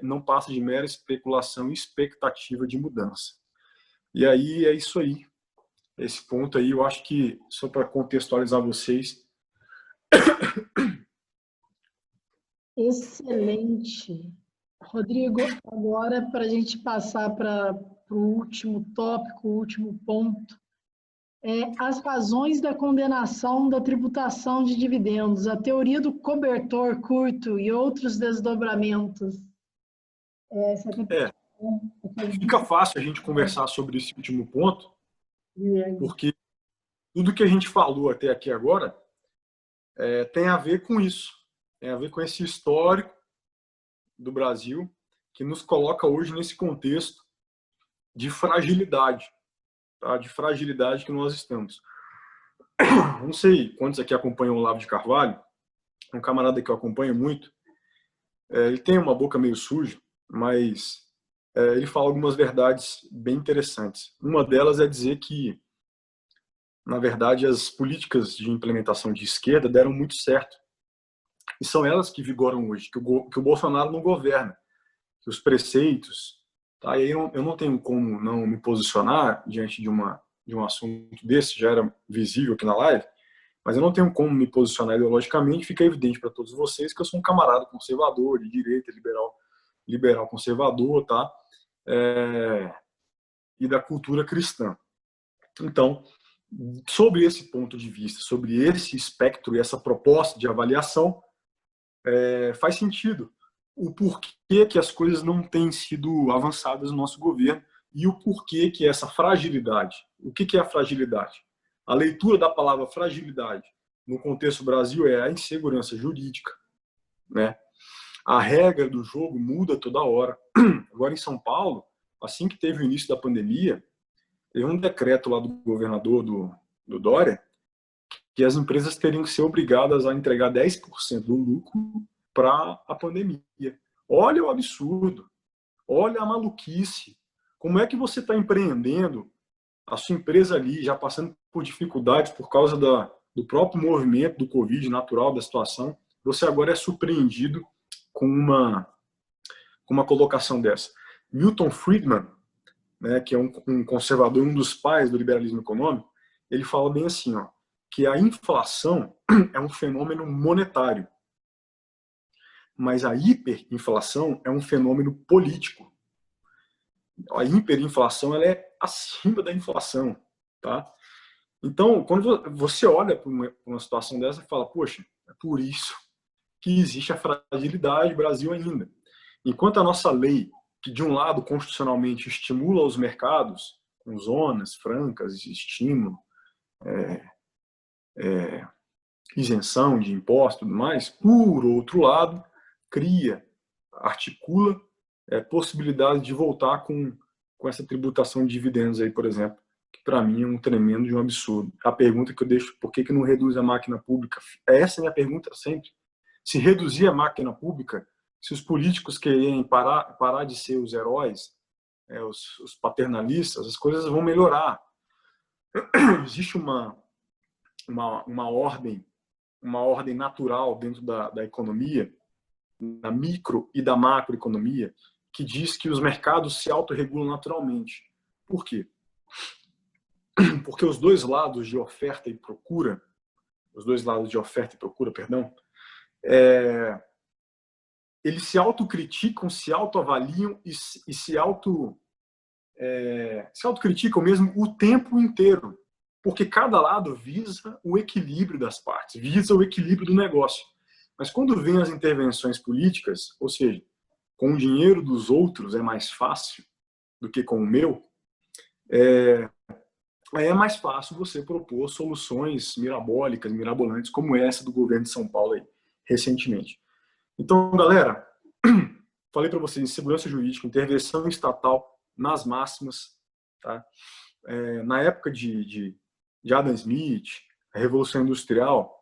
não passa de mera especulação e expectativa de mudança. E aí é isso aí. Esse ponto aí, eu acho que, só para contextualizar vocês. Excelente. Rodrigo, agora para a gente passar para o último tópico, o último ponto, as razões da condenação da tributação de dividendos, a teoria do cobertor curto e outros desdobramentos. Fica fácil a gente conversar sobre esse último ponto, porque tudo que a gente falou até aqui agora tem a ver com isso, tem a ver com esse histórico do Brasil que nos coloca hoje nesse contexto de fragilidade, tá? De fragilidade que nós estamos. Não sei quantos aqui acompanham o Olavo de Carvalho, um camarada que eu acompanho muito. Ele tem uma boca meio suja, mas ele fala algumas verdades bem interessantes. Uma delas é dizer que, na verdade, as políticas de implementação de esquerda deram muito certo. E são elas que vigoram hoje, que o Bolsonaro não governa, que os preceitos... Tá? E aí eu não tenho como não me posicionar diante de um assunto desse, já era visível aqui na live, mas eu não tenho como me posicionar ideologicamente. Fica evidente para todos vocês que eu sou um camarada conservador, de direita, liberal conservador, tá? E da cultura cristã. Então, sobre esse ponto de vista, sobre esse espectro e essa proposta de avaliação, faz sentido o porquê que as coisas não têm sido avançadas no nosso governo e o porquê que essa fragilidade. O que é a fragilidade? A leitura da palavra fragilidade no contexto Brasil é a insegurança jurídica, né? A regra do jogo muda toda hora. Agora, em São Paulo, assim que teve o início da pandemia, teve um decreto lá do governador do Dória que as empresas teriam que ser obrigadas a entregar 10% do lucro para a pandemia. Olha o absurdo, olha a maluquice. Como é que você está empreendendo a sua empresa ali, já passando por dificuldades por causa do próprio movimento do Covid, natural da situação, você agora é surpreendido com uma colocação dessa. Milton Friedman, né, que é um conservador, um dos pais do liberalismo econômico, ele fala bem assim, ó, que a inflação é um fenômeno monetário, mas a hiperinflação é um fenômeno político. A hiperinflação ela é acima da inflação, tá? Então, quando você olha para uma situação dessa e fala, poxa, é por isso que existe a fragilidade do Brasil ainda. Enquanto a nossa lei, que de um lado constitucionalmente estimula os mercados, com zonas francas, estímulo, isenção de impostos e tudo mais, por outro lado, articula possibilidade de voltar com essa tributação de dividendos aí, por exemplo, que para mim é um tremendo de um absurdo. A pergunta que eu deixo, por que não reduz a máquina pública? Essa é a minha pergunta sempre. Se reduzir a máquina pública, se os políticos querem parar de ser os heróis, os paternalistas, as coisas vão melhorar. Existe uma ordem natural dentro da economia, da micro e da macroeconomia, que diz que os mercados se autorregulam naturalmente. Por quê? Porque os dois lados de oferta e procura, perdão, eles se autocriticam, se autoavaliam e se autocriticam mesmo o tempo inteiro, porque cada lado visa o equilíbrio das partes, visa o equilíbrio do negócio. Mas quando vem as intervenções políticas, ou seja, com o dinheiro dos outros é mais fácil do que com o meu, é mais fácil você propor soluções mirabólicas, mirabolantes, como essa do governo de São Paulo aí, recentemente. Então, galera, falei para vocês, insegurança jurídica, intervenção estatal nas máximas, tá? Na época de Adam Smith, a Revolução Industrial,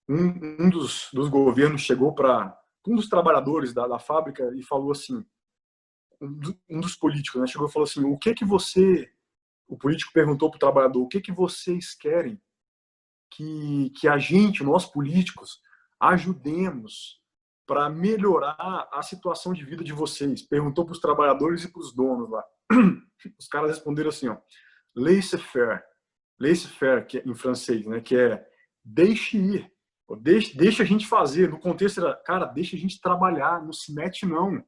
um dos governos chegou para um dos trabalhadores da fábrica e falou assim, um dos políticos, né, chegou e falou assim, o político perguntou para o trabalhador, o que vocês querem que a gente, nós políticos, ajudemos para melhorar a situação de vida de vocês? Perguntou para os trabalhadores e para os donos lá. Os caras responderam assim, ó, laissez-faire. Laissez-faire, que é em francês, né, que é deixe ir, deixa a gente fazer. No contexto era, cara, deixa a gente trabalhar, não se mete não.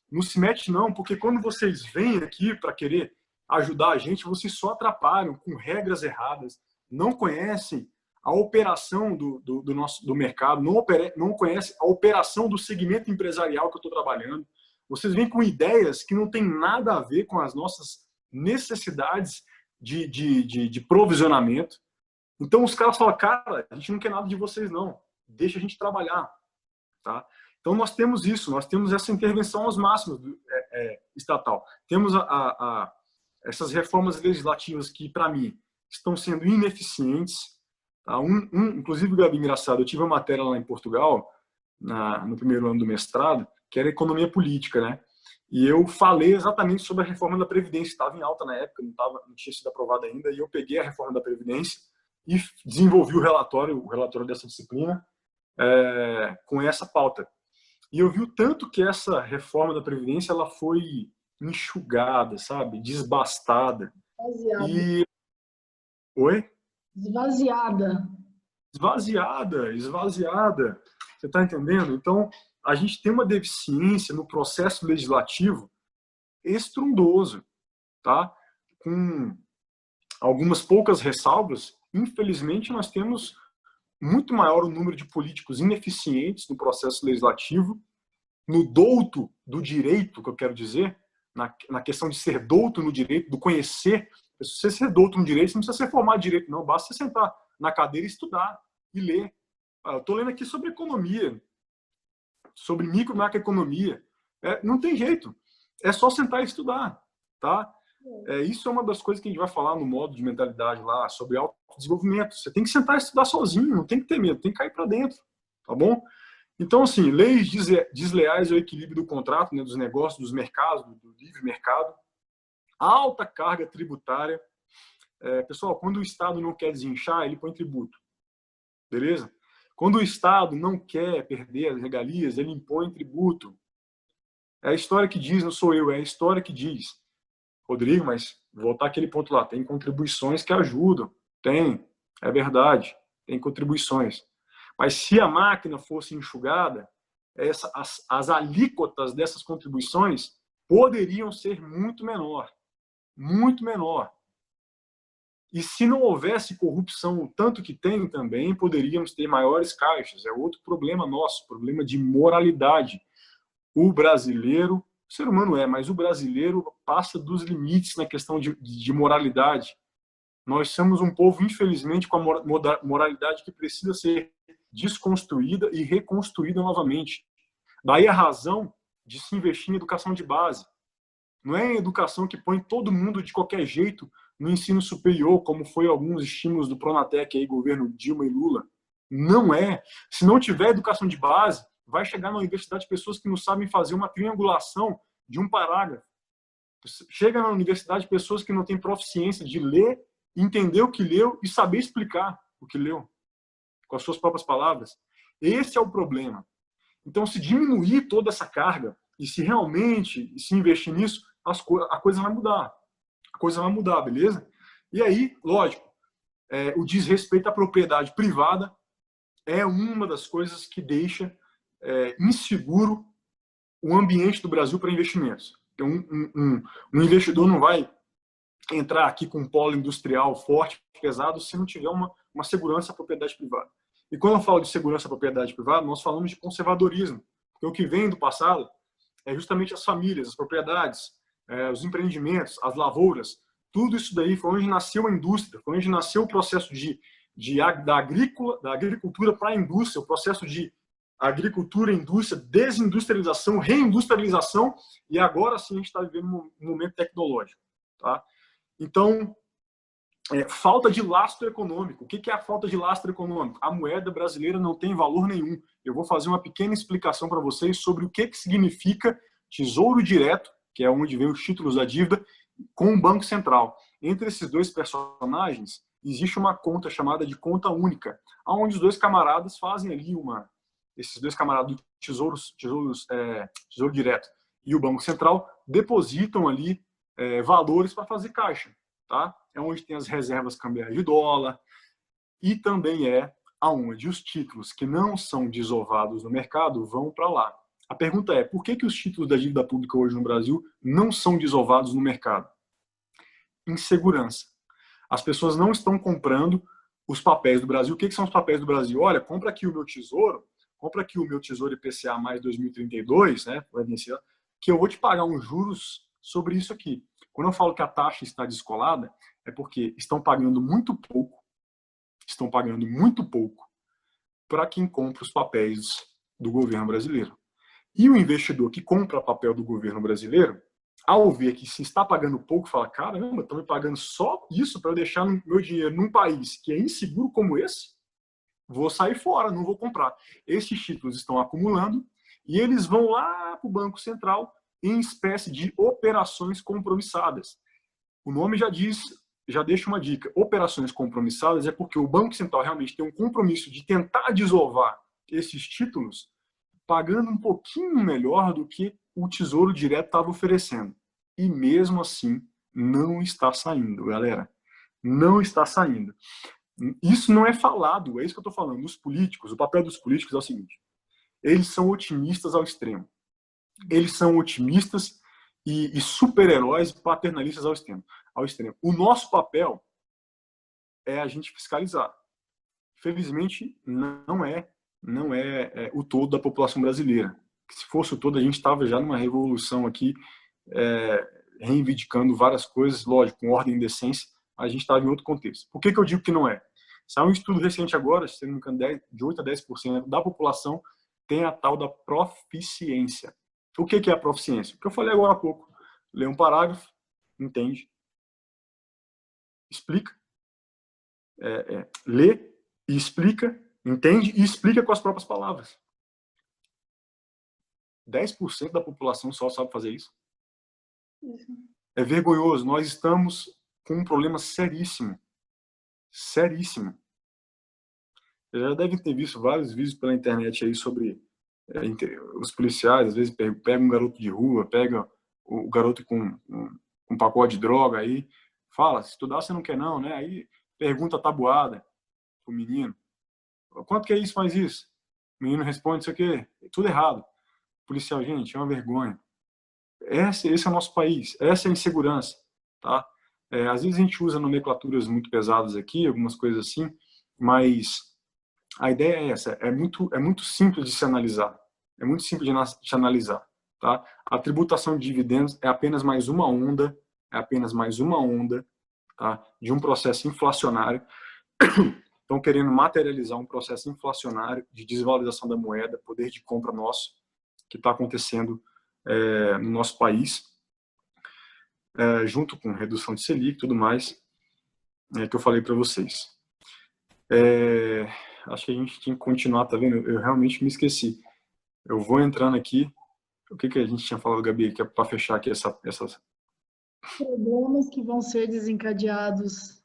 Não se mete não, porque quando vocês vêm aqui para querer ajudar a gente, vocês só atrapalham com regras erradas, não conhecem a operação do mercado, não conhecem a operação do segmento empresarial que eu estou trabalhando. Vocês vêm com ideias que não tem nada a ver com as nossas necessidades de provisionamento. Então os caras falam, cara, a gente não quer nada de vocês não, deixa a gente trabalhar. Tá? Então nós temos isso, nós temos essa intervenção aos máximos estatal. Temos essas reformas legislativas que, para mim, estão sendo ineficientes. Tá? Inclusive, Gabi, engraçado, eu tive uma matéria lá em Portugal, no primeiro ano do mestrado, que era economia política, né? E eu falei exatamente sobre a reforma da Previdência, estava em alta na época, não tinha sido aprovada ainda, e eu peguei a reforma da Previdência e desenvolvi o relatório dessa disciplina, com essa pauta. E eu vi o tanto que essa reforma da Previdência ela foi enxugada, sabe? Desbastada. Esvaziada. Oi? Esvaziada. Esvaziada. Você está entendendo? Então, a gente tem uma deficiência no processo legislativo estrondoso, tá? Com algumas poucas ressalvas, infelizmente nós temos muito maior o número de políticos ineficientes no processo legislativo, no douto do direito, que eu quero dizer, na questão de ser douto no direito, do conhecer. Se você ser douto no direito, você não precisa ser formado em direito, não. Basta você sentar na cadeira e estudar e ler. Eu estou lendo aqui sobre economia, sobre micro e macroeconomia. Não tem jeito. É só sentar e estudar, tá? Isso é uma das coisas que a gente vai falar no modo de mentalidade lá, sobre autodesenvolvimento. Você tem que sentar e estudar sozinho, não tem que ter medo, tem que cair para dentro, tá bom? Então, assim, leis desleais ao equilíbrio do contrato, né, dos negócios, dos mercados, do livre mercado, alta carga tributária. Pessoal, quando o Estado não quer desinchar, ele põe tributo, beleza? Quando o Estado não quer perder as regalias, ele impõe tributo. É a história que diz, não sou eu, é a história que diz. Rodrigo, mas voltar àquele ponto lá, tem contribuições que ajudam. Tem, é verdade, tem contribuições. Mas se a máquina fosse enxugada, as alíquotas dessas contribuições poderiam ser muito menor. Muito menor. E se não houvesse corrupção, o tanto que tem também, poderíamos ter maiores caixas. É outro problema nosso, problema de moralidade. O brasileiro, o ser humano mas o brasileiro passa dos limites na questão de moralidade. Nós somos um povo, infelizmente, com a moralidade que precisa ser desconstruída e reconstruída novamente. Daí a razão de se investir em educação de base. Não é em educação que põe todo mundo de qualquer jeito no ensino superior, como foi alguns estímulos do Pronatec, aí, governo Dilma e Lula. Não é. Se não tiver educação de base, vai chegar na universidade pessoas que não sabem fazer uma triangulação de um parágrafo. Chega na universidade pessoas que não têm proficiência de ler, entender o que leu e saber explicar o que leu, com as suas próprias palavras. Esse é o problema. Então, se diminuir toda essa carga e se realmente se investir nisso, a coisa vai mudar. A coisa vai mudar, beleza? E aí, lógico, o desrespeito à propriedade privada é uma das coisas que deixa inseguro o ambiente do Brasil para investimentos. Então, um investidor não vai entrar aqui com um polo industrial forte, pesado, se não tiver uma segurança à propriedade privada. E quando eu falo de segurança à propriedade privada, nós falamos de conservadorismo, porque o que vem do passado é justamente as famílias, as propriedades, os empreendimentos, as lavouras, tudo isso daí foi onde nasceu a indústria, foi onde nasceu o processo da agricultura para a indústria, o processo de agricultura, indústria, desindustrialização, reindustrialização, e agora sim a gente está vivendo um momento tecnológico. Tá? Então, falta de lastro econômico. O que é a falta de lastro econômico? A moeda brasileira não tem valor nenhum. Eu vou fazer uma pequena explicação para vocês sobre o que significa tesouro direto, que é onde vem os títulos da dívida, com o Banco Central. Entre esses dois personagens, existe uma conta chamada de conta única, onde os dois camaradas fazem ali esses dois camaradas do Tesouro Direto e o Banco Central depositam ali valores para fazer caixa, tá? É onde tem as reservas cambiais de dólar e também é aonde os títulos que não são desovados no mercado vão para lá. A pergunta é, por que os títulos da dívida pública hoje no Brasil não são desovados no mercado? Insegurança. As pessoas não estão comprando os papéis do Brasil. O que são os papéis do Brasil? Olha, compra aqui o meu tesouro, compra aqui o meu tesouro IPCA mais 2032, né, que eu vou te pagar uns juros sobre isso aqui. Quando eu falo que a taxa está descolada, é porque estão pagando muito pouco para quem compra os papéis do governo brasileiro. E o investidor que compra papel do governo brasileiro, ao ver que se está pagando pouco, fala, caramba, estão me pagando só isso para eu deixar meu dinheiro num país que é inseguro como esse? Vou sair fora, não vou comprar. Esses títulos estão acumulando e eles vão lá para o Banco Central em espécie de operações compromissadas. O nome já diz, já deixa uma dica. Operações compromissadas é porque o Banco Central realmente tem um compromisso de tentar desovar esses títulos pagando um pouquinho melhor do que o Tesouro Direto estava oferecendo. E mesmo assim, não está saindo, galera. Não está saindo. Isso não é falado, é isso que eu estou falando. Os políticos, o papel dos políticos é o seguinte: eles são otimistas ao extremo. Eles são otimistas e super-heróis paternalistas ao extremo. O nosso papel é a gente fiscalizar. Felizmente, não é o todo da população brasileira. Se fosse o todo, a gente estava já numa revolução aqui, reivindicando várias coisas, lógico, com ordem e decência, a gente estava em outro contexto. Por que eu digo que não é? Saiu um estudo recente agora, se não me engano, de 8 a 10% da população tem a tal da proficiência. O que é a proficiência? O que eu falei agora há pouco. Lê um parágrafo, entende, explica, lê e explica, entende e explica com as próprias palavras. 10% da população só sabe fazer isso. É vergonhoso. Nós estamos com um problema seríssimo. Seríssimo. Vocês já devem ter visto vários vídeos pela internet aí sobre os policiais, às vezes pegam um garoto de rua, pega o garoto com um pacote de droga aí, fala, se estudar você não quer não, né? Aí pergunta tabuada pro menino. Quanto que é isso, faz isso? O menino responde, isso aqui, é tudo errado. Policial, gente, é uma vergonha. Esse é o nosso país, essa é a insegurança, tá? Às vezes a gente usa nomenclaturas muito pesadas aqui, algumas coisas assim, mas a ideia é essa, é muito simples de se analisar, é muito simples de se analisar, tá? A tributação de dividendos é apenas mais uma onda, tá? De um processo inflacionário. Estão querendo materializar um processo inflacionário de desvalorização da moeda, poder de compra nosso, que está acontecendo no nosso país, junto com redução de Selic e tudo mais, que eu falei para vocês. Acho que a gente tinha que continuar, tá vendo? Eu realmente me esqueci. Eu vou entrando aqui. O que a gente tinha falado, Gabi, que é para fechar aqui essas... Problemas que vão ser desencadeados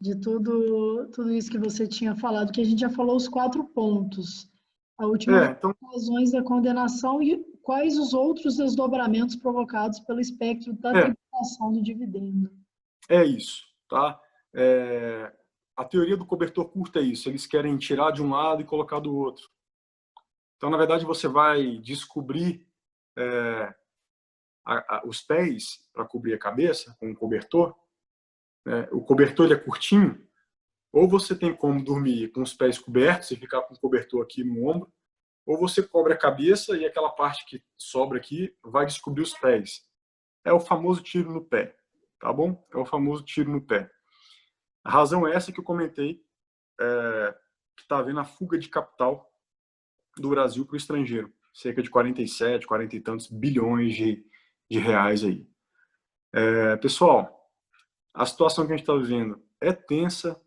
de tudo isso que você tinha falado, que a gente já falou os 4 pontos. A última então, razões da condenação e quais os outros desdobramentos provocados pelo espectro da tributação do dividendo. É isso, tá? A teoria do cobertor curto é isso. Eles querem tirar de um lado e colocar do outro. Então, na verdade, você vai descobrir os pés para cobrir a cabeça com um cobertor. O cobertor ele é curtinho. Ou você tem como dormir com os pés cobertos e ficar com o cobertor aqui no ombro, ou você cobre a cabeça e aquela parte que sobra aqui vai descobrir os pés. É o famoso tiro no pé, tá bom? É o famoso tiro no pé. A razão é essa que eu comentei, que está havendo a fuga de capital do Brasil para o estrangeiro. Cerca de 47, 40 e tantos bilhões de reais aí. Pessoal, a situação que a gente está vivendo é tensa,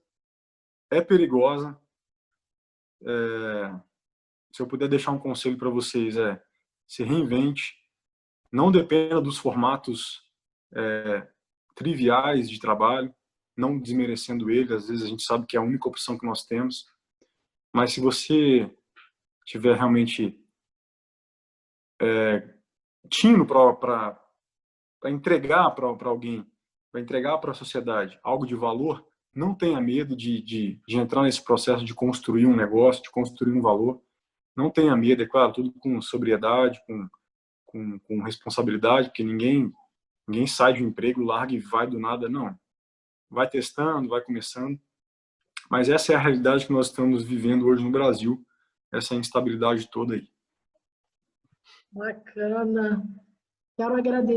é perigosa. Se eu puder deixar um conselho para vocês, se reinvente, não dependa dos formatos triviais de trabalho, não desmerecendo eles, às vezes a gente sabe que é a única opção que nós temos, mas se você tiver realmente tino para entregar para alguém, para entregar para a sociedade algo de valor, não tenha medo de entrar nesse processo de construir um negócio, de construir um valor. Não tenha medo, é claro, tudo com sobriedade, com responsabilidade, porque ninguém sai de um emprego, larga e vai do nada, não. Vai testando, vai começando. Mas essa é a realidade que nós estamos vivendo hoje no Brasil, essa instabilidade toda aí. Bacana. Quero agradecer